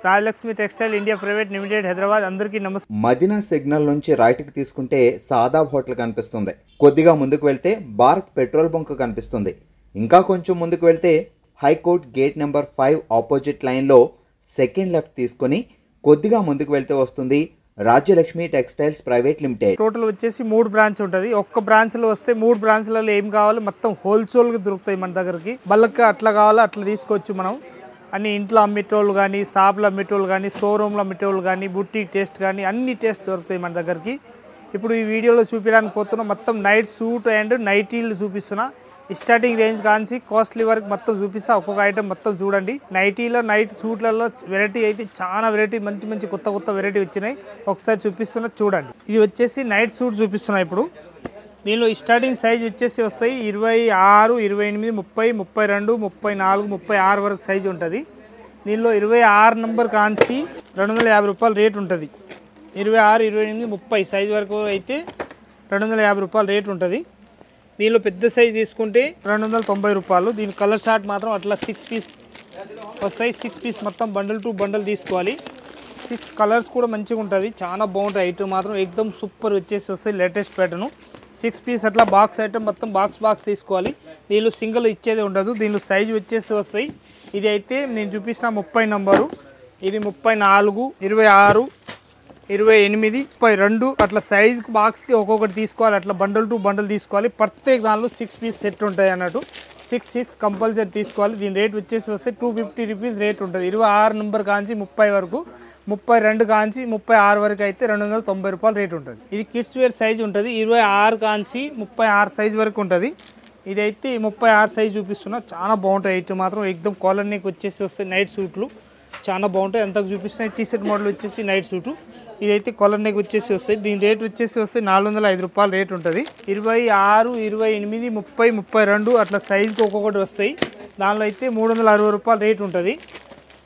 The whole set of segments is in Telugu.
Rajalakshmi textile India private limited Hyderabad. అందరికీ నమస్తే. మదీనా సిగ్నల్ నుంచి రైట్కి తీసుకుంటే సాదాబ్ హోటల్ కనిపిస్తుంది. కొద్దిగా ముందుకు వెళ్తే భారత్ పెట్రోల్ బంక్ కనిపిస్తుంది. ఇంకా కొంచెం ముందుకు వెళ్తే హైకోర్ట్ గేట్ నెంబర్ 5 ఆపోజిట్ లైన్లో సెకండ్ లెఫ్ట్ తీసుకొని కొద్దిగా ముందుకు వెళ్తే వస్తుంది Rajyalakshmi textiles private limited. Total వచ్చేసి 3 బ్రాంచ్ ఉంటుంది. ఒక్క బ్రాంచ్లో వస్తే 3 బ్రాంచ్లలో ఏం కావాలి మొత్తం హోల్సేల్గా దొరుకుతాయి మన దగ్గరికి. బల్క్ అట్లా కావాలో అట్లా తీసుకోవచ్చు. మనం అన్ని ఇంట్లో అమ్మేటోళ్ళు కానీ, షాప్లో అమ్మేటోళ్ళు కానీ, షోరూమ్లో అమ్మేటోళ్ళు కానీ, బుట్టిక్ టేస్ట్ కానీ అన్ని టేస్ట్ దొరుకుతాయి మన దగ్గరికి. ఇప్పుడు ఈ వీడియోలో చూపించడానికి పోతున్నా మొత్తం నైట్ సూట్ అండ్ నైటీలు చూపిస్తున్నా. స్టార్టింగ్ రేంజ్ కాంచి కాస్ట్లీ వరకు మొత్తం చూపిస్తా. ఒక్కొక్క ఐటమ్ మొత్తం చూడండి. నైటీలో నైట్ సూట్లలో వెరైటీ అయితే చాలా వెరైటీ, మంచి మంచి కొత్త కొత్త వెరైటీ వచ్చినాయి. ఒకసారి చూపిస్తున్నా చూడండి. ఇది వచ్చేసి నైట్ సూట్ చూపిస్తున్నా. ఇప్పుడు దీనిలో స్టార్టింగ్ సైజ్ వచ్చేసి వస్తాయి 26, 28, 30, 32, 34, 36 వరకు సైజు ఉంటుంది. దీనిలో 26 నెంబర్ కాంచి 250 రూపాయలు రేట్ ఉంటుంది. 26, 28, 30 సైజు వరకు అయితే 250 రూపాయలు రేట్ ఉంటుంది. దీనిలో పెద్ద సైజ్ తీసుకుంటే 290 రూపాయలు. దీని కలర్ షార్ట్ మాత్రం అట్లా 6 పీస్ వస్తాయి. 6 పీస్ మొత్తం బండల్ టు బండల్ తీసుకోవాలి. 6 కలర్స్ కూడా మంచిగా ఉంటుంది. చాలా బాగుంటాయి. ఐటమ్ మాత్రం ఎక్దమ్ సూపర్ వచ్చేసి వస్తాయి. లేటెస్ట్ ప్యాటర్న్ 6 పీస్ అట్లా బాక్స్ ఐటమ్ మొత్తం బాక్స్ తీసుకోవాలి. దీనిలో సింగిల్ ఇచ్చేది ఉండదు. దీనిలో సైజు వచ్చేసి వస్తాయి. ఇది అయితే నేను చూపించిన 30 నెంబరు, ఇది 34, 26, 28, 32 అట్లా సైజుకి బాక్స్కి ఒక్కొక్కటి తీసుకోవాలి. అట్లా బండల్ టు బండల్ తీసుకోవాలి. ప్రత్యేక దానిలో 6 పీస్ సెట్ ఉంటాయి అన్నట్టు. 6 కంపల్సరీ తీసుకోవాలి. దీని రేట్ వచ్చేసి వస్తే 250 రూపీస్ రేట్ ఉంటుంది. 26 నెంబర్ కాంచి 30 వరకు, 32 కాంచి 36 వరకు అయితే 290 రూపాయలు రేట్ ఉంటుంది. ఇది కిడ్స్ వేర్ సైజ్ ఉంటుంది. 26 కాంచి 36 సైజ్ వరకు ఉంటుంది. ఇదైతే 36 సైజ్ చూపిస్తున్నా. చాలా బాగుంటాయి. ఐటమ్ మాత్రం ఎక్దమ్ కాలర్ నెక్ వచ్చేసి వస్తాయి. నైట్ సూట్లు చాలా బాగుంటాయి. అంతకు చూపిస్తున్నాయి. టీషర్ట్ మోడల్ వచ్చేసి నైట్ సూటు. ఇదైతే కాలర్ నెక్ వచ్చేసి వస్తాయి. దీని రేట్ వచ్చేసి వస్తే 405 రూపాయలు రేట్ ఉంటుంది. 26, 28, 30, 32 అట్లా సైజుకి ఒక్కొక్కటి వస్తాయి. దానిలో అయితే 360 రూపాయలు రేట్ ఉంటుంది.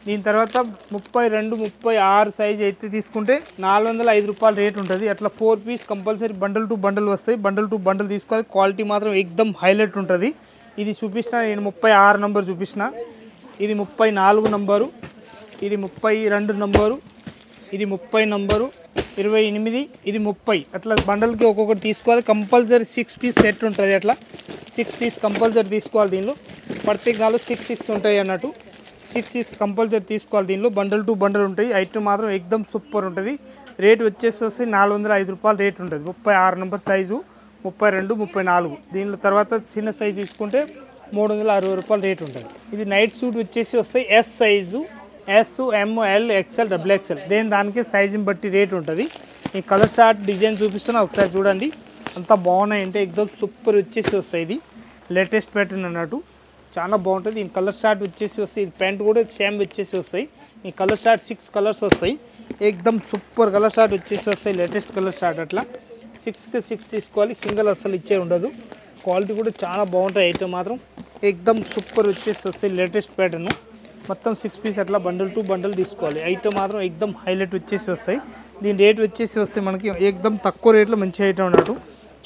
దీని తర్వాత 32, 36 సైజ్ అయితే తీసుకుంటే 405 రూపాయలు రేట్ ఉంటుంది. అట్లా 4 piece compulsory bundle to bundle వస్తాయి. బండల్ టు బండల్ తీసుకోవాలి. క్వాలిటీ మాత్రం ఎక్దమ్ హైలైట్ ఉంటుంది. ఇది చూపించిన నేను 36 నెంబర్ చూపించిన. ఇది 34 నెంబరు, ఇది 32 నెంబరు, ఇది 30 నెంబరు, 28, ఇది 30 అట్లా బండల్కి ఒక్కొక్కటి తీసుకోవాలి. కంపల్సరీ 6 పీస్ సెట్ ఉంటుంది. అట్లా 6 పీస్ కంపల్సరీ తీసుకోవాలి. దీనిలో ప్రత్యేక దానిలో 6 ఉంటాయి అన్నట్టు. 6 కంపల్సరీ తీసుకోవాలి. దీనిలో బండల్ టు బండల్ ఉంటాయి. ఐటమ్ మాత్రం ఎక్దమ్ సూపర్ ఉంటుంది. రేట్ వచ్చేసి వస్తే 405 రూపాయలు రేట్ ఉంటుంది. 36 నెంబర్ సైజు, 32, 34. దీనిలో తర్వాత చిన్న సైజు తీసుకుంటే 360 రూపాయలు రేట్ ఉంటుంది. ఇది నైట్ సూట్ వచ్చేసి వస్తాయి. Yes size, S, M, L, XL, XXL దానికి సైజుని బట్టి రేట్ ఉంటుంది. ఈ కలర్ షార్ట్ డిజైన్ చూపిస్తున్నా. ఒకసారి చూడండి. అంతా బాగున్నాయి. అంటే ఎక్దమ్ సూపర్ వచ్చేసి వస్తాయి. ఇది లేటెస్ట్ ప్యాటర్న్ అన్నట్టు చాలా బాగుంటుంది. ఈ కలర్ షార్ట్ వచ్చేసి వస్తాయి. ఇది ప్యాంట్ కూడా సేమ్ వచ్చేసి వస్తాయి. ఈ కలర్ షార్ట్ 6 కలర్స్ వస్తాయి. ఎక్దమ్ సూపర్ కలర్ షార్ట్ వచ్చేసి వస్తాయి. లేటెస్ట్ కలర్ షార్ట్ అట్లా 6కి 6 తీసుకోవాలి. సింగిల్ అసలు ఇచ్చే ఉండదు. క్వాలిటీ కూడా చాలా బాగుంటాయి. ఐటమ్ మాత్రం ఎక్దమ్ సూపర్ వచ్చేసి వస్తాయి. లేటెస్ట్ ప్యాటర్న్ మొత్తం 6 పీస్ అట్లా బండల్ టు బండల్ తీసుకోవాలి. ఐటమ్ మాత్రం ఎక్దమ్ హైలైట్ వచ్చేసి వస్తాయి. దీని రేట్ వచ్చేసి వస్తాయి మనకి ఎక్దమ్ తక్కువ రేట్లో మంచి ఐటమ్ అన్నట్టు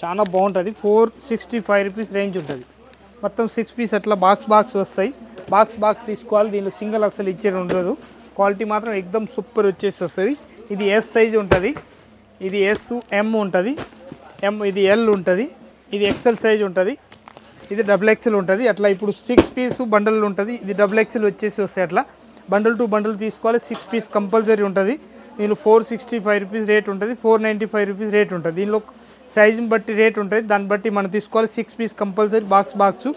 చాలా బాగుంటుంది. 465 రూపీస్ రేంజ్ ఉంటుంది. మొత్తం 6 పీస్ అట్లా బాక్స్ వస్తాయి. బాక్స్ తీసుకోవాలి. దీనిలో సింగిల్ అసలు ఇచ్చేది ఉండదు. క్వాలిటీ మాత్రం ఎక్దమ్ సూపర్ వచ్చేసి వస్తుంది. ఇది ఎస్ సైజ్ ఉంటుంది, ఇది S, M ఉంటుంది, ఇది L ఉంటుంది, ఇది XL సైజ్ ఉంటుంది, ఇది XXL ఉంటుంది. అట్లా ఇప్పుడు 6 పీస్ బండల్ ఉంటుంది. ఇది XXL వచ్చేసి వస్తాయి. అట్లా బండల్ టు బండల్ తీసుకోవాలి. 6 పీస్ కంపల్సరీ ఉంటుంది. దీనిలో 465 రూపీస్ రేట్ ఉంటుంది. 495 రూపీస్ రేట్ ఉంటుంది. దీనిలో సైజుని బట్టి రేట్ ఉంటుంది. దాన్ని బట్టి మనం తీసుకోవాలి. 6 పీస్ కంపల్సరీ బాక్స్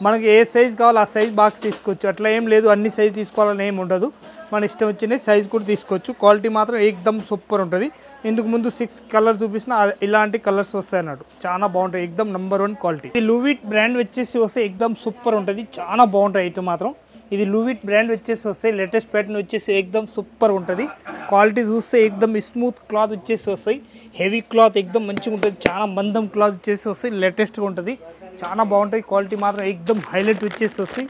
మనకి ఏ సైజ్ కావాలో ఆ సైజ్ బాక్స్ తీసుకోవచ్చు. అట్లా ఏం లేదు అన్ని సైజ్ తీసుకోవాలని ఏమి ఉండదు. మన ఇష్టం వచ్చిన సైజ్ కూడా తీసుకోవచ్చు. క్వాలిటీ మాత్రం ఎక్దమ్ సూపర్ ఉంటుంది. ఇందుకు ముందు 6 కలర్ చూపించిన ఇలాంటి కలర్స్ వస్తాయి అన్నట్టు చాలా బాగుంటాయి. ఎక్దమ్ నంబర్ 1 క్వాలిటీ. ఇది లూవిట్ బ్రాండ్ వచ్చేసి వస్తే ఎక్దమ్ సూపర్ ఉంటుంది. చాలా బాగుంటాయి ఐటమ్ మాత్రం. ఇది లూవిట్ బ్రాండ్ వచ్చేసి వస్తాయి. లేటెస్ట్ ప్యాటర్న్ వచ్చేసి ఎక్దమ్ సూపర్ ఉంటుంది. క్వాలిటీ చూస్తే ఎక్దమ్ స్మూత్ క్లాత్ వచ్చేసి వస్తాయి. హెవీ క్లాత్ ఎక్దమ్ మంచిగా ఉంటుంది. చాలా మందం క్లాత్ వచ్చేసి వస్తాయి. లేటెస్ట్గా ఉంటుంది. చాలా బాగుంటాయి. క్వాలిటీ మాత్రం ఎక్దమ్ హైలైట్ వచ్చేసి వస్తాయి.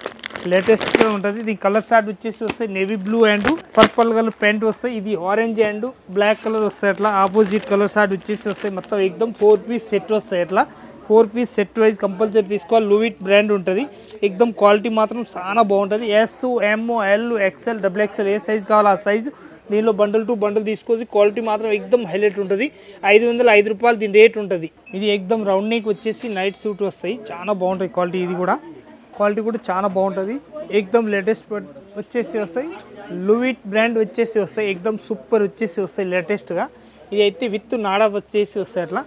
లేటెస్ట్గా ఉంటుంది. దీని కలర్ షార్ట్ వచ్చేసి వస్తాయి. Navy blue and purple colour pant వస్తాయి. ఇది ఆరెంజ్ అండ్ బ్లాక్ కలర్ వస్తాయి. అట్లా ఆపోజిట్ కలర్ షార్ట్ వచ్చేసి వస్తాయి. మొత్తం ఎక్దమ్ 4 పీస్ సెట్ వస్తాయి. అట్లా 4 పీస్ సెట్ వైజ్ కంపల్సరీ తీసుకోవాలి. లూయిట్ బ్రాండ్ ఉంటుంది. ఎక్దమ్ క్వాలిటీ మాత్రం చాలా బాగుంటుంది. ఎస్, ఎమ్, ఎల్, ఎక్స్ఎల్, డబుల్ ఎక్స్ఎల్ ఏ సైజ్ కావాలో ఆ సైజు దీనిలో బండల్ టు బండల్ తీసుకోవచ్చు. క్వాలిటీ మాత్రం ఎక్దమ్ హైలైట్ ఉంటుంది. 505 రూపాయలు దీని రేట్ ఉంటుంది. ఇది ఎక్దమ్ రౌండ్ నెక్ వచ్చేసి నైట్ సూట్ వస్తాయి. చాలా బాగుంటుంది క్వాలిటీ. ఇది కూడా క్వాలిటీ కూడా చాలా బాగుంటుంది. ఎక్దమ్ లేటెస్ట్ వచ్చేసి వస్తాయి. లూయిట్ బ్రాండ్ వచ్చేసి వస్తాయి. ఎక్దమ్ సూపర్ వచ్చేసి వస్తాయి లేటెస్ట్గా. ఇది అయితే విత్ నాడా వచ్చేసి వస్తాయి. అట్లా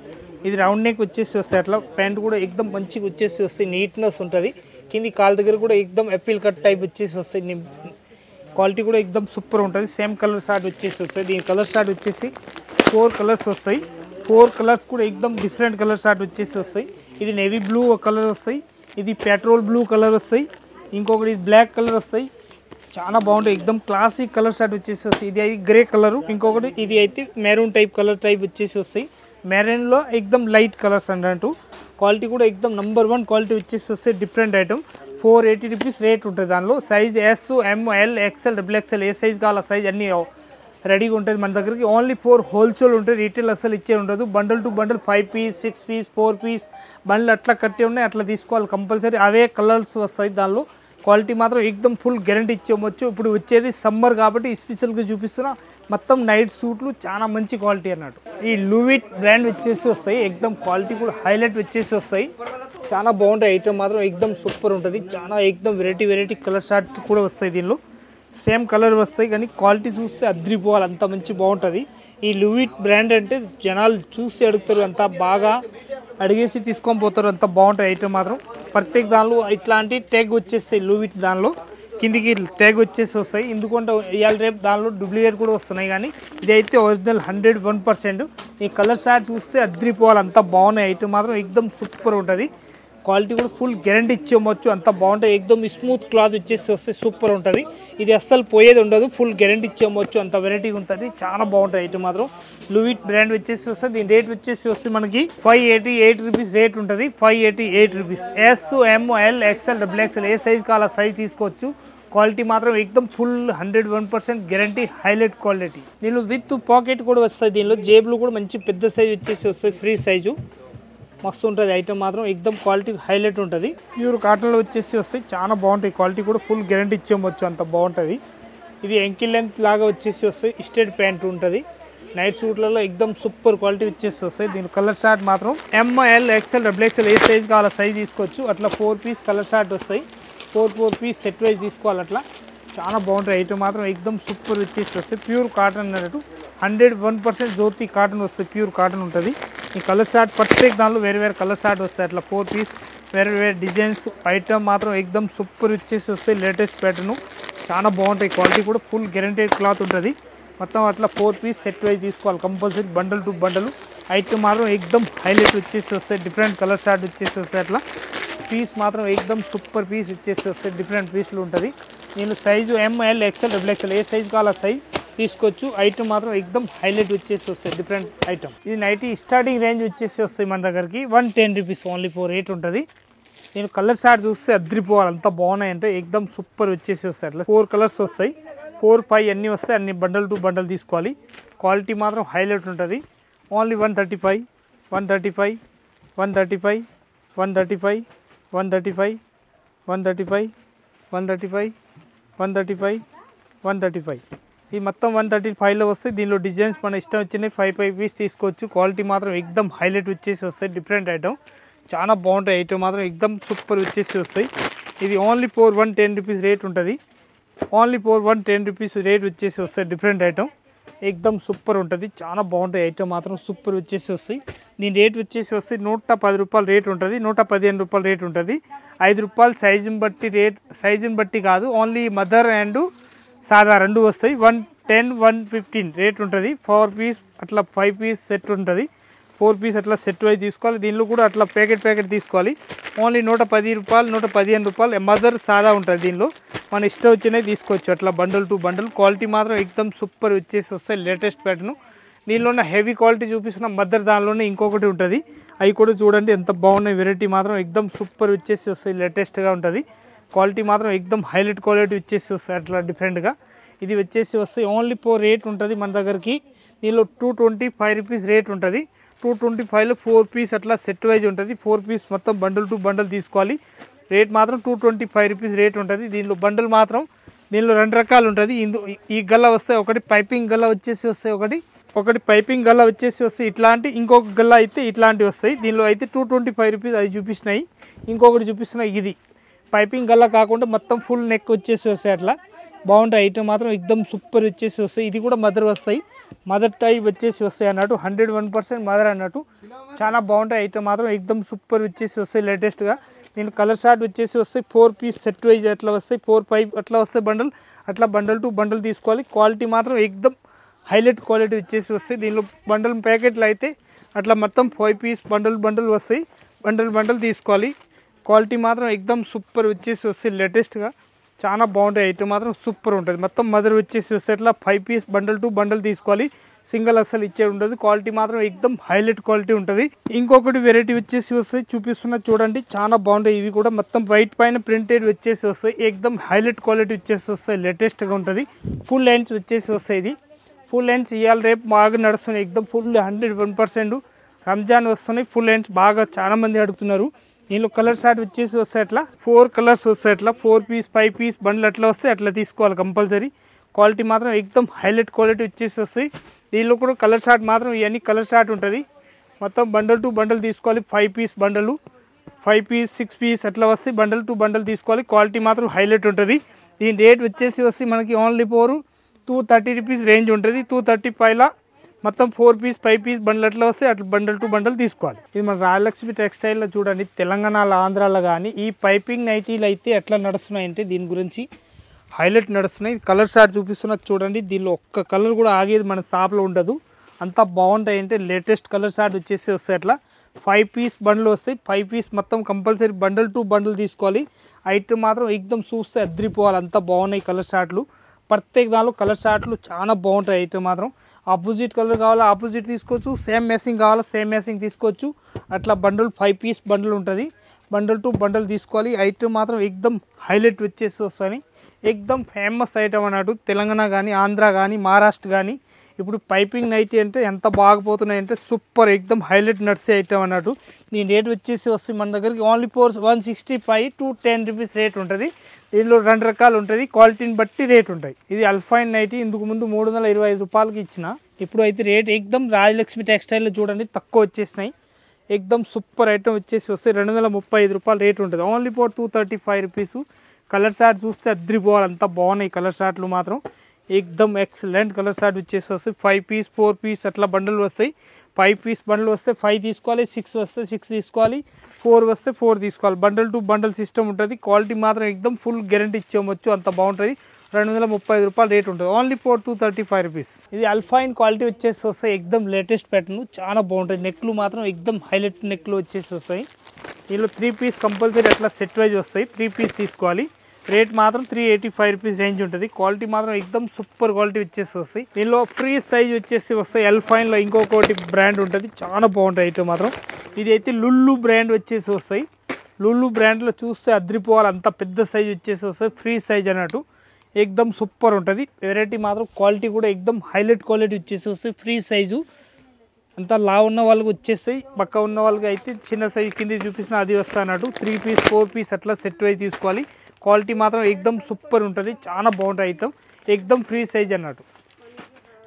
ఇది రౌండ్ నెక్ వచ్చేసి వస్తాయి. అట్లా ప్యాంట్ కూడా ఎక్దమ్ మంచిగా వచ్చేసి వస్తాయి. నీట్నెస్ ఉంటుంది. కింది కాల్ దగ్గర కూడా ఎక్దమ్ ఎపిల్ కట్ టైప్ వచ్చేసి వస్తాయి. క్వాలిటీ కూడా ఎక్దమ్ సూపర్ ఉంటుంది. సేమ్ కలర్ షార్ట్ వచ్చేసి వస్తాయి. దీని కలర్ షార్ట్ వచ్చేసి 4 కలర్స్ వస్తాయి. 4 కలర్స్ కూడా ఎక్దమ్ డిఫరెంట్ కలర్ షార్ట్ వచ్చేసి వస్తాయి. ఇది నేవీ బ్లూ కలర్ వస్తాయి. ఇది పెట్రోల్ బ్లూ కలర్ వస్తాయి. ఇంకొకటి బ్లాక్ కలర్ వస్తాయి. చాలా బాగుంటాయి. ఎక్దమ్ క్లాసిక్ కలర్ షార్ట్ వచ్చేసి వస్తాయి. ఇది అయితే గ్రే కలర్. ఇంకొకటి ఇది అయితే మెరూన్ టైప్ కలర్ టైప్ వచ్చేసి వస్తాయి. మెరూన్లో ఎక్దమ్ లైట్ కలర్స్ అన్నట్టు. క్వాలిటీ కూడా ఎక్దమ్ నంబర్ 1 క్వాలిటీ వచ్చేసి వస్తాయి. Different item. 480 రూపీస్ రేట్ ఉంటుంది. దానిలో సైజ్ ఎస్, ఎమ్, ఎల్, ఎక్స్ఎల్, డబుల్ ఎక్స్ఎల్ ఏ సైజ్ కావాలి ఆ సైజ్ అన్నీ రెడీగా ఉంటుంది మన దగ్గరికి. ఓన్లీ 4 హోల్సేల్ ఉంటుంది. రీటైల్ అసలు ఇచ్చే ఉండదు. Bundle to bundle 5 piece, 6 piece, 4 piece బండ్లు అట్లా కట్టి ఉన్నాయి. అట్లా తీసుకోవాలి కంపల్సరీ. అవే కలర్స్ వస్తాయి. దానిలో క్వాలిటీ మాత్రం ఎక్దమ్ ఫుల్ గ్యారంటీ ఇచ్చేయచ్చు. ఇప్పుడు వచ్చేది సమ్మర్ కాబట్టి స్పెషల్గా చూపిస్తున్నా. మొత్తం నైట్ సూట్లు చాలా మంచి క్వాలిటీ అన్నట్టు. ఈ లూయిట్ బ్రాండ్ వచ్చేసి వస్తాయి. ఎక్దమ్ క్వాలిటీ కూడా హైలైట్ వచ్చేసి వస్తాయి. చాలా బాగుంటాయి. ఐటమ్ మాత్రం ఎక్దమ్ సూపర్ ఉంటుంది. చాలా ఎక్దమ్ వెరైటీ కలర్ షార్ట్ కూడా వస్తాయి. దీనిలో సేమ్ కలర్ వస్తాయి కానీ క్వాలిటీ చూస్తే అద్రిపోవాలి. అంత మంచి బాగుంటుంది. ఈ లూయిట్ బ్రాండ్ అంటే జనాలు చూసి అడుగుతారు. అంత బాగా అడిగేసి తీసుకొని పోతారు. అంత బాగుంటాయి ఐటమ్ మాత్రం. ప్రత్యేక దానిలో ఇట్లాంటి ట్యాగ్ వచ్చేస్తాయి. లూయిట్ దానిలో కిందికి ట్యాగ్ వచ్చేసి వస్తాయి. ఎందుకంటే ఇవాళ రేపు దానిలో డూప్లికేట్ కూడా వస్తున్నాయి. కానీ ఇదైతే ఒరిజినల్ 101%. ఈ కలర్ షార్ట్ చూస్తే అద్రిపోవాలి. అంత బాగున్నాయి. ఐటమ్ మాత్రం ఎక్దమ్ సూపర్ ఉంటుంది. క్వాలిటీ కూడా ఫుల్ గ్యారంటీ ఇచ్చేయచ్చు. అంత బాగుంటుంది. ఎక్దమ్ స్మూత్ క్లాత్ వచ్చేసి వస్తే సూపర్ ఉంటుంది. ఇది అస్సలు పోయేది ఉండదు. ఫుల్ గ్యారంటీ ఇచ్చేయచ్చు. అంత వెరైటీగా ఉంటుంది. చాలా బాగుంటుంది ఐటమ్ మాత్రం. లూయిట్ బ్రాండ్ వచ్చేసి వస్తుంది. దీని రేట్ వచ్చేసి వస్తే మనకి 588 రూపీస్ రేట్ ఉంటుంది. 588 రూపీస్. ఎస్, ఎమ్, ఎల్, ఎక్స్ఎల్, డబుల్ ఎక్స్ఎల్ ఏ సైజ్ కావాలో ఆ సైజ్ తీసుకోవచ్చు. క్వాలిటీ మాత్రం ఎక్దమ్ ఫుల్ 101% గ్యారంటీ హైలైట్ క్వాలిటీ. దీనిలో విత్ పాకెట్ కూడా వస్తాయి. దీనిలో జేబులు కూడా మంచి పెద్ద సైజ్ వచ్చేసి వస్తాయి. ఫ్రీ సైజు మస్తు ఉంటుంది. ఐటమ్ మాత్రం ఎక్దమ్ క్వాలిటీ హైలైట్ ఉంటుంది. ప్యూర్ కాటన్లో వచ్చేసి వస్తాయి. చాలా బాగుంటాయి. క్వాలిటీ కూడా ఫుల్ గ్యారంటీ ఇచ్చేయచ్చు. అంత బాగుంటుంది. ఇది ఎంకిల్ లెంత్ లాగా వచ్చేసి వస్తాయి. స్ట్రేట్ ప్యాంట్ ఉంటుంది. నైట్ సూట్లలో ఎక్దమ్ సూపర్ క్వాలిటీ వచ్చేసి వస్తాయి. దీని కలర్ షార్ట్ మాత్రం ఎమ్, ఎల్, ఎక్స్ఎల్, డబుల్ ఎక్స్ఎల్ ఏ సైజ్ కావాలో సైజ్ తీసుకోవచ్చు. అట్లా 4 పీస్ కలర్ షార్ట్ వస్తాయి. 4 పీస్ సెట్ వైజ్ తీసుకోవాలి. అట్లా చాలా బాగుంటాయి. ఐటమ్ మాత్రం ఎక్దమ్ సూపర్ వచ్చేసి వస్తాయి. ప్యూర్ కాటన్ అన్నట్టు 101% జ్యోతి కాటన్ వస్తుంది. ప్యూర్ కాటన్ ఉంటుంది. ఈ కలర్ షార్ట్ ప్రత్యేక దానిలో వేరే కలర్ షార్ట్ వస్తాయి. అట్లా 4 పీస్ వేరే డిజైన్స్ ఐటమ్ మాత్రం ఎక్దమ్ సూపర్ వచ్చేసి వస్తాయి. లేటెస్ట్ ప్యాటర్న్ చాలా బాగుంటాయి. క్వాలిటీ కూడా ఫుల్ గ్యారంటీ క్లాత్ ఉంటుంది. మొత్తం అట్లా 4 పీస్ సెట్ వైజ్ తీసుకోవాలి compulsory. Bundle to bundle item మాత్రం ఎక్దమ్ హైలైట్ వచ్చేసి వస్తాయి. డిఫరెంట్ కలర్ షార్ట్ వచ్చేసి వస్తాయి. అట్లా పీస్ మాత్రం ఎక్దమ్ సూపర్ పీస్ వచ్చేసి వస్తాయి. డిఫరెంట్ పీస్లు ఉంటుంది. నేను సైజు ఎమ్, ఎల్, ఎక్స్ఎల్, డబుల్ ఎక్స్ఎల్ ఏ సైజ్ కావాలో ఆ సైజ్ తీసుకోవచ్చు. ఐటమ్ మాత్రం ఎక్దమ్ హైలైట్ వచ్చేసి వస్తాయి. Different item. ఇది నైటీ స్టార్టింగ్ రేంజ్ వచ్చేసి వస్తాయి మన దగ్గరికి 110 రూపీస్ ఓన్లీ 4 రేట్ ఉంటుంది. నేను కలర్ షార్ట్ చూస్తే అద్రిపోవాలి. అంత బాగున్నాయి అంటే ఎక్దమ్ సూపర్ వచ్చేసి వస్తాయి. అట్లా 4 కలర్స్ వస్తాయి. 4, 5 అన్నీ వస్తాయి. అన్ని బండల్ టు బండల్ తీసుకోవాలి. క్వాలిటీ మాత్రం హైలైట్ ఉంటుంది. ఓన్లీ 135, 135, 135, 135, 135, 135, 135, 135, 135. ఈ మొత్తం 135లో వస్తాయి. దీనిలో డిజైన్స్ మన ఇష్టం వచ్చినాయి. 5 పీస్ తీసుకోవచ్చు. క్వాలిటీ మాత్రం ఎక్దమ్ హైలైట్ వచ్చేసి వస్తాయి. డిఫరెంట్ ఐటమ్ చాలా బాగుంటాయి. ఐటమ్ మాత్రం ఎక్దమ్ సూపర్ వచ్చేసి వస్తాయి. ఇది ఓన్లీ 110 రూపీస్ రేట్ ఉంటుంది. ఓన్లీ 110 రూపీస్ రేట్ వచ్చేసి వస్తాయి. డిఫరెంట్ ఐటమ్ ఎక్దమ్ సూపర్ ఉంటుంది. చాలా బాగుంటాయి. ఐటమ్ మాత్రం సూపర్ వచ్చేసి వస్తాయి. దీని రేట్ వచ్చేసి వస్తాయి 110 రూపాయలు రేట్ ఉంటుంది. 115 రూపాయలు రేట్ ఉంటుంది. 5 రూపాయలు సైజుని బట్టి రేట్, సైజుని బట్టి కాదు. ఓన్లీ మదర్ అండ్ సాదా 2 వస్తాయి. 110, 115 రేట్ ఉంటుంది. 4 పీస్ అట్లా 5 పీస్ సెట్ ఉంటుంది. 4 పీస్ అట్లా సెట్ వైజ్ తీసుకోవాలి. దీనిలో కూడా అట్లా ప్యాకెట్ తీసుకోవాలి. ఓన్లీ 110 రూపాయలు, 115 రూపాయలు మదర్ సాదా ఉంటుంది. దీనిలో మన ఇష్టం వచ్చినవి తీసుకోవచ్చు. అట్లా బండల్ టు బండల్ క్వాలిటీ మాత్రం ఎక్దమ్ సూపర్ వచ్చేసి వస్తాయి. Latest pattern. దీనిలోనే హెవీ క్వాలిటీ చూపిస్తున్న మదర్ దానిలోనే ఇంకొకటి ఉంటుంది. అవి కూడా చూడండి ఎంత బాగున్నాయి. వెరైటీ మాత్రం ఎక్దమ్ సూపర్ వచ్చేసి వస్తాయి. లేటెస్ట్గా ఉంటుంది. క్వాలిటీ మాత్రం ఎక్దమ్ హైలైట్ క్వాలిటీ వచ్చేసి వస్తాయి. అట్లా డిఫరెంట్గా ఇది వచ్చేసి వస్తాయి. ఓన్లీ 4 రేట్ ఉంటుంది మన దగ్గరికి. దీనిలో 225 రూపీస్ రేట్ ఉంటుంది. 225లో 4 పీస్ అట్లా సెట్ వైజ్ ఉంటుంది. 4 పీస్ మొత్తం బండిల్ టు బండిల్ తీసుకోవాలి. రేట్ మాత్రం 225 రూపీస్ రేట్ ఉంటుంది. దీనిలో బండిల్ మాత్రం దీనిలో 2 రకాలు ఉంటుంది. ఈ గల్ల వస్తాయి, ఒకటి పైపింగ్ గల్ల వచ్చేసి వస్తాయి, ఒకటి పైపింగ్ గల్ల వచ్చేసి వస్తాయి ఇట్లాంటి, ఇంకొక గల్ల అయితే ఇట్లాంటివి వస్తాయి. దీనిలో అయితే 225 రూపీస్ అది చూపిస్తున్నాయి. ఇంకొకటి చూపిస్తున్నాయి ఇది పైపింగ్ గల్ల కాకుండా మొత్తం ఫుల్ నెక్ వచ్చేసి వస్తాయి. అట్లా బాగుంటాయి ఐటమ్ మాత్రం ఎక్దమ్ సూపర్ వచ్చేసి వస్తాయి. ఇది కూడా మదర్ వస్తాయి, మదర్ టైప్ వచ్చేసి వస్తాయి అన్నట్టు 101% మదర్ అన్నట్టు. చాలా బాగుంటాయి ఐటమ్ మాత్రం ఎక్దమ్ సూపర్ వచ్చేసి వస్తాయి లేటెస్ట్గా. దీని కలర్ షార్ట్ వచ్చేసి వస్తాయి 4 పీస్ సెట్ వైజ్ అట్లా వస్తాయి, 4 5 అట్లా వస్తాయి బండల్. అట్లా బండల్ టు బండల్ తీసుకోవాలి. క్వాలిటీ మాత్రం ఎక్దమ్ హైలైట్ క్వాలిటీ వచ్చేసి వస్తాయి. దీనిలో బండల్ ప్యాకెట్లు అయితే అట్లా మొత్తం 5 పీస్ బండల్ వస్తాయి, బండల్ తీసుకోవాలి. క్వాలిటీ మాత్రం ఎక్దమ్ సూపర్ వచ్చేసి వస్తాయి లేటెస్ట్గా. చాలా బాగుంటాయి ఐటమ్ మాత్రం సూపర్ ఉంటుంది. మొత్తం మదర్ వచ్చేసి వస్తే అట్లా 5 పీస్ బండల్ టు బండల్ తీసుకోవాలి. సింగిల్ అసలు ఇచ్చే ఉండదు. క్వాలిటీ మాత్రం ఎక్దమ్ హైలైట్ క్వాలిటీ ఉంటుంది. ఇంకొకటి వెరైటీ వచ్చేసి వస్తాయి చూపిస్తున్నా చూడండి, చాలా బాగుంటాయి. ఇవి కూడా మొత్తం వైట్ పైన ప్రింటెడ్ వచ్చేసి వస్తాయి. ఎక్దమ్ హైలైట్ క్వాలిటీ వచ్చేసి వస్తాయి, లేటెస్ట్గా ఉంటుంది. ఫుల్ లెన్స్ వచ్చేసి వస్తాయి. ఇది ఫుల్ లెన్స్ ఇవాళ రేపు బాగా నడుస్తున్నాయి. ఎక్దమ్ ఫుల్ 101% రంజాన్ వస్తున్నాయి. ఫుల్ లెన్స్ బాగా చాలా మంది అడుగుతున్నారు. దీనిలో కలర్ షార్ట్ వచ్చేసి వస్తాయి అట్లా 4 కలర్స్ వస్తాయి. అట్లా 4 పీస్ 5 పీస్ బండ్లు అట్లా వస్తాయి, అట్లా తీసుకోవాలి కంపల్సరీ. క్వాలిటీ మాత్రం ఎక్దమ్ హైలైట్ క్వాలిటీ వచ్చేసి వస్తాయి. దీనిలో కూడా కలర్ షార్ట్ మాత్రం ఇవన్నీ కలర్ షార్ట్ ఉంటుంది. మొత్తం బండల్ టు బండల్ తీసుకోవాలి. 5 పీస్ బండలు, 5 పీస్ 6 పీస్ అట్లా వస్తాయి. బండల్ టు బండల్ తీసుకోవాలి. క్వాలిటీ మాత్రం హైలైట్ ఉంటుంది. దీని రేట్ వచ్చేసి వస్తాయి మనకి ఓన్లీ 230 రూపీస్ రేంజ్ ఉంటుంది. 235లా మొత్తం 4 పీస్ 5 పీస్ బండ్లు అట్లా వస్తే అట్లా బండల్ టు బండల్ తీసుకోవాలి. ఇది మన రాయలక్ష్మి టెక్స్టైల్లో చూడండి, తెలంగాణలో ఆంధ్రాలో కానీ ఈ పైపింగ్ నైటీలు అయితే ఎట్లా నడుస్తున్నాయంటే దీని గురించి హైలైట్ నడుస్తున్నాయి. కలర్ షార్ట్ చూపిస్తున్నది చూడండి. దీనిలో ఒక్క కలర్ కూడా ఆగేది మన షాప్లో ఉండదు. అంతా బాగుంటాయి అంటే లేటెస్ట్ కలర్ షార్ట్ వచ్చేసి వస్తాయి. అట్లా 5 పీస్ బండ్లు వస్తాయి. 5 పీస్ మొత్తం కంపల్సరీ బండల్ టు బండల్ తీసుకోవాలి. ఐటమ్ మాత్రం ఎక్దమ్ చూస్తే అద్రిపోవాలి. అంతా బాగున్నాయి కలర్ షార్ట్లు. ప్రత్యేక దానిలో కలర్ షార్ట్లు చాలా బాగుంటాయి. ఐటమ్ మాత్రం ఆపోజిట్ కలర్ కావాలా ఆపోజిట్ తీసుకోవచ్చు, సేమ్ మ్యాచింగ్ కావాలా సేమ్ మ్యాచింగ్ తీసుకోవచ్చు. అట్లా బండల్ 5 పీస్ బండల్ ఉంటుంది. బండల్ టు బండల్ తీసుకోవాలి. ఐటమ్ మాత్రం ఎక్దమ్ హైలైట్ వచ్చేసి వస్తాయి. ఎక్దమ్ ఫేమస్ ఐటమ్ అన్నట్టు తెలంగాణ కానీ ఆంధ్ర కానీ మహారాష్ట్ర కానీ ఇప్పుడు పైపింగ్ నైటీ అంటే ఎంత బాగుపోతున్నాయంటే సూపర్ ఎక్దమ్ హైలైట్ నడిచే ఐటమ్ అన్నట్టు. దీని రేట్ వచ్చేసి వస్తుంది మన దగ్గరికి ఓన్లీ 165 to 10 రూపీస్ రేట్ ఉంటుంది. దీనిలో 2 రకాలు ఉంటుంది, క్వాలిటీని బట్టి రేట్ ఉంటాయి. ఇది అల్ఫైన్ నైటీ ఇందుకు ముందు 325 రూపాయలకి ఇచ్చిన, ఇప్పుడు అయితే రేట్ ఎక్దమ్ రాజలక్ష్మి టెక్స్టైల్లో చూడండి తక్కువ వచ్చేసినాయి. ఎక్దమ్ సూపర్ ఐటమ్ వచ్చేసి వస్తే 235 రూపాయలు రేట్ ఉంటుంది. Only 235 rupees. కలర్ షార్ట్ చూస్తే అద్రిపోవాలి, అంతా బాగున్నాయి కలర్ షార్ట్లు మాత్రం ఎక్దమ్ ఎక్సలెంట్ కలర్ షార్ట్ వచ్చేసి వస్తాయి. 5 పీస్ 4 పీస్ అట్లా బండలు వస్తాయి. 5 పీస్ బండలు వస్తే 5 తీసుకోవాలి, 6 వస్తే 6 తీసుకోవాలి, 4 వస్తే 4 తీసుకోవాలి. బండల్ టు బండల్ సిస్టమ్ ఉంటుంది. క్వాలిటీ మాత్రం ఎక్దమ్ ఫుల్ గ్యారంటీ ఇచ్చేయచ్చు, అంత బాగుంటుంది. 235 రూపాయలు రేట్ ఉంటుంది. Only 235 rupees. ఇది అల్ఫైన్ క్వాలిటీ వచ్చేసి వస్తాయి. ఎక్దమ్ లేటెస్ట్ ప్యాటర్న్ చాలా బాగుంటుంది. నెక్లు మాత్రం ఎక్దమ్ హైలైట్ నెక్లు వచ్చేసి వస్తాయి. దీనిలో 3 పీస్ కంపల్సరీ అట్లా సెట్ వైజ్ వస్తాయి. 3 పీస్ తీసుకోవాలి. రేట్ మాత్రం 385 రూపీస్ రేంజ్ ఉంటుంది. క్వాలిటీ మాత్రం ఎక్దమ్ సూపర్ క్వాలిటీ వచ్చేసి వస్తాయి. దీనిలో ఫ్రీ సైజ్ వచ్చేసి వస్తాయి. అల్ఫైన్లో ఇంకొకటి బ్రాండ్ ఉంటుంది, చాలా బాగుంటాయి ఐటమ్ మాత్రం. ఇది అయితే లుల్లు బ్రాండ్ వచ్చేసి వస్తాయి. లుల్లు బ్రాండ్లో చూస్తే అద్రిపోవాలి, అంత పెద్ద సైజ్ వచ్చేసి వస్తాయి. ఫ్రీ సైజ్ అన్నట్టు ఎక్దమ్ సూపర్ ఉంటుంది. వెరైటీ మాత్రం క్వాలిటీ కూడా ఎక్దమ్ హైలైట్ క్వాలిటీ వచ్చేసి వస్తాయి. ఫ్రీ సైజు అంతా లా ఉన్న వాళ్ళకి వచ్చేస్తాయి. పక్క ఉన్న వాళ్ళకి అయితే చిన్న సైజు కింద చూపించిన అది వస్తా అన్నట్టు. 3 పీస్ 4 పీస్ అట్లా సెట్ అయి తీసుకోవాలి. క్వాలిటీ మాత్రం ఎక్దమ్ సూపర్ ఉంటుంది, చాలా బాగుంటుంది ఐటమ్. ఎక్దమ్ ఫ్రీ సైజ్ అన్నట్టు.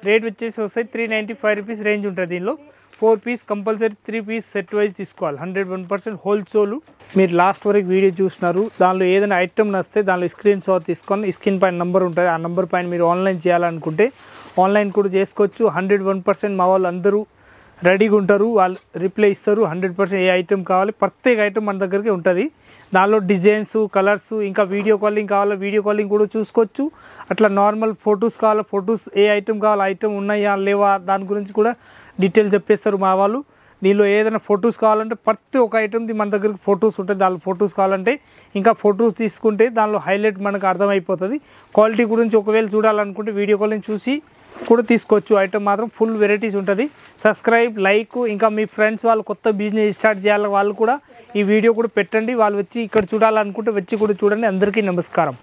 రేట్ వచ్చేసి వస్తాయి 395 రూపీస్ రేంజ్ ఉంటుంది. దీనిలో 4 piece compulsory 3 piece set wise తీసుకోవాలి. 101% హోల్సేల్. మీరు లాస్ట్ వరకు వీడియో చూసినారు. దానిలో ఏదైనా ఐటమ్ నస్తే దానిలో స్క్రీన్ షాట్ తీసుకొని స్క్రీన్ పైన నెంబర్ ఉంటుంది. ఆ నెంబర్ పైన మీరు ఆన్లైన్ చేయాలనుకుంటే ఆన్లైన్ కూడా చేసుకోవచ్చు. 101% మా వాళ్ళు అందరూ రెడీగా ఉంటారు, వాళ్ళు రిప్లై ఇస్తారు. 100% ఏ ఐటమ్ కావాలి ప్రత్యేక ఐటమ్ మన దగ్గరికి ఉంటుంది. దానిలో డిజైన్స్ కలర్స్ ఇంకా వీడియో కాలింగ్ కావాలా వీడియో కాలింగ్ కూడా చూసుకోవచ్చు. అట్లా నార్మల్ ఫొటోస్ కావాలా ఫొటోస్, ఏ ఐటమ్ కావాలా ఐటమ్ ఉన్నాయా లేవా దాని గురించి కూడా డీటెయిల్ చెప్పేస్తారు మా వాళ్ళు. దీనిలో ఏదైనా ఫొటోస్ కావాలంటే ప్రతి ఒక్క ఐటమ్ది మన దగ్గరికి ఫొటోస్ ఉంటుంది. దానిలో ఫొటోస్ కావాలంటే ఇంకా ఫొటోస్ తీసుకుంటే దానిలో హైలైట్ మనకు అర్థమైపోతుంది. క్వాలిటీ గురించి ఒకవేళ చూడాలనుకుంటే వీడియో కాలింగ్ చూసి కూడా తీసుకోవచ్చు. ఐటమ్ మాత్రం ఫుల్ వెరైటీస్ ఉంటుంది. సబ్స్క్రైబ్ లైక్ ఇంకా మీ ఫ్రెండ్స్ వాళ్ళు కొత్త బిజినెస్ స్టార్ట్ చేయాలి వాళ్ళు కూడా ఈ వీడియో కూడా పెట్టండి. వాళ్ళు వచ్చి ఇక్కడ చూడాలనుకుంటే వచ్చి కూడా చూడండి. అందరికీ నమస్కారం.